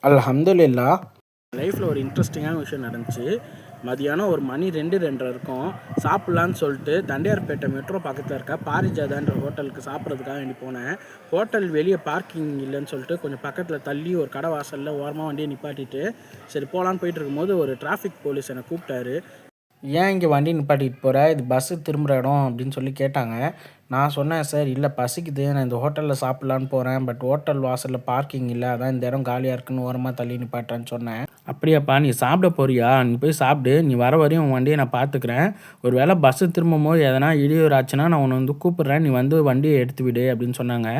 அல்ஹம்துலில்லாஹ். லைஃப்பில் ஒரு இன்ட்ரெஸ்டிங்கான விஷயம் நடந்துச்சு. மதியானம் ஒரு மணி 2:30 இருக்கும். சாப்பிட்லான்னு சொல்லிட்டு தண்டையார்பேட்டை மெட்ரோ பக்கத்தில் இருக்க பாரிஜாதான்ற ஹோட்டலுக்கு சாப்பிட்றதுக்காக வேண்டி போனேன். ஹோட்டல் வெளியே பார்க்கிங் இல்லைன்னு சொல்லிட்டு கொஞ்சம் பக்கத்தில் தள்ளி ஒரு கடை வாசலில் ஓரமாக வண்டியை நிப்பாட்டிட்டு சரி போகலான்னு போயிட்டு இருக்கும்போது ஒரு டிராஃபிக் போலீஸ் என்னை கூப்பிட்டாரு. ஏன் இங்கே வண்டி நிப்பாட்டிட்டு போகிற, இது பஸ்ஸு திரும்புகிற இடம் அப்படின்னு சொல்லி கேட்டாங்க. நான் சொன்னேன், சார் இல்லை பசிக்குது, நான் இந்த ஹோட்டலில் சாப்பிட்லான்னு போகிறேன், பட் ஹோட்டல் வாசலில் பார்க்கிங் இல்லை, அதான் இந்த இடம் காலியாக இருக்குன்னு ஓரமாக தள்ளி நிப்பாட்டுறேன்னு சொன்னேன். அப்படியாப்பா, நீ சாப்பிட போறியா, நீ போய் சாப்பிடு, நீ வர வரையும் உன் வண்டியை நான் பார்த்துக்கிறேன், ஒரு வேளை பஸ்ஸு திரும்பும் போது எதனா இடையூறு ஆச்சுன்னா நான் உன்னை வந்து கூப்பிட்றேன், நீ வந்து வண்டியை எடுத்து விடு அப்படின்னு சொன்னாங்க.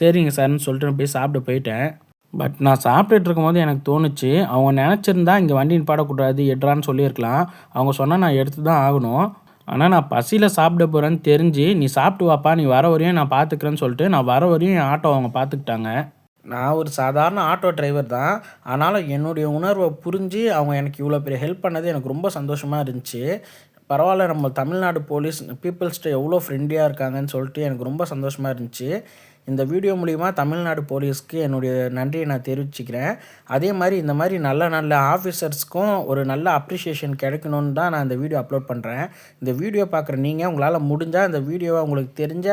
சரிங்க சார்னு சொல்லிட்டு நான் போய் சாப்பிட போயிட்டேன். பட் நான் சாப்பிட்டுட்டு இருக்கும்போது எனக்கு தோணுச்சு, அவங்க நினச்சிருந்தா இங்கே வண்டி நிப்பாட்டக்கூடாது எடுறான்னு சொல்லியிருக்கலாம். அவங்க சொன்னால் நான் எடுத்து தான் ஆகணும். ஆனால் நான் பசியில் சாப்பிட போகிறேன்னு தெரிஞ்சு, நீ சாப்பிட்டு வாப்பா, நீ வர வரையும் நான் பார்த்துக்கிறேன்னு சொல்லிட்டு நான் வர வரையும் என் ஆட்டோ அவங்க பார்த்துக்கிட்டாங்க. நான் ஒரு சாதாரண ஆட்டோ டிரைவர் தான். ஆனாலும் என்னுடைய உணர்வை புரிஞ்சு அவங்க எனக்கு இவ்வளோ பெரிய ஹெல்ப் பண்ணது எனக்கு ரொம்ப சந்தோஷமாக இருந்துச்சு. பரவாயில்ல, நம்ம தமிழ்நாடு போலீஸ் பீப்புள்ஸ்கிட்ட எவ்வளோ ஃப்ரெண்ட்லியாக இருக்காங்கன்னு சொல்லிட்டு எனக்கு ரொம்ப சந்தோஷமாக இருந்துச்சு. இந்த வீடியோ மூலிமா தமிழ்நாடு போலீஸ்க்கு என்னுடைய நன்றியை நான் தெரிவிச்சுக்கிறேன். அதே மாதிரி இந்த மாதிரி நல்ல நல்ல ஆஃபீஸர்ஸ்க்கும் ஒரு நல்ல அப்ரிஷியேஷன் கிடைக்கணுன்னு தான் நான் இந்த வீடியோ அப்லோட் பண்ணுறேன். இந்த வீடியோ பார்க்குற நீங்கள் உங்களால் முடிஞ்சால் இந்த வீடியோவை உங்களுக்கு தெரிஞ்ச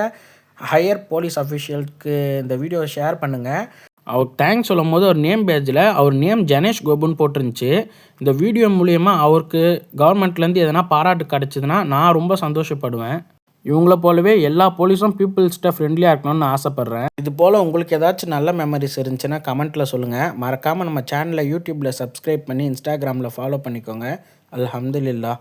ஹையர் போலீஸ் அஃபிஷியலுக்கு இந்த வீடியோவை ஷேர் பண்ணுங்கள். அவர் தேங்க்ஸ் சொல்லும் போது ஒரு நேம் பேஜில் அவர் நேம் ஜனேஷ் கோபுன்னு போட்டிருந்துச்சு. இந்த வீடியோ மூலிமா அவருக்கு கவர்மெண்ட்லேருந்து எதனா பாராட்டு கிடச்சிதுன்னா நான் ரொம்ப சந்தோஷப்படுவேன். இவங்கள போலவே எல்லா போலீஸும் பீப்புள்ஸ்கிட்ட ஃப்ரெண்ட்லியாக இருக்கணும்னு நான் ஆசைப்பட்றேன். இது போல் உங்களுக்கு ஏதாச்சும் நல்ல மெமரிஸ் இருந்துச்சுன்னா கமெண்ட்டில் சொல்லுங்கள். மறக்காமல் நம்ம சேனலை யூடியூப்பில் சப்ஸ்கிரைப் பண்ணி இன்ஸ்டாகிராமில் ஃபாலோ பண்ணிக்கோங்க. அல்ஹம்துலில்லாஹ்.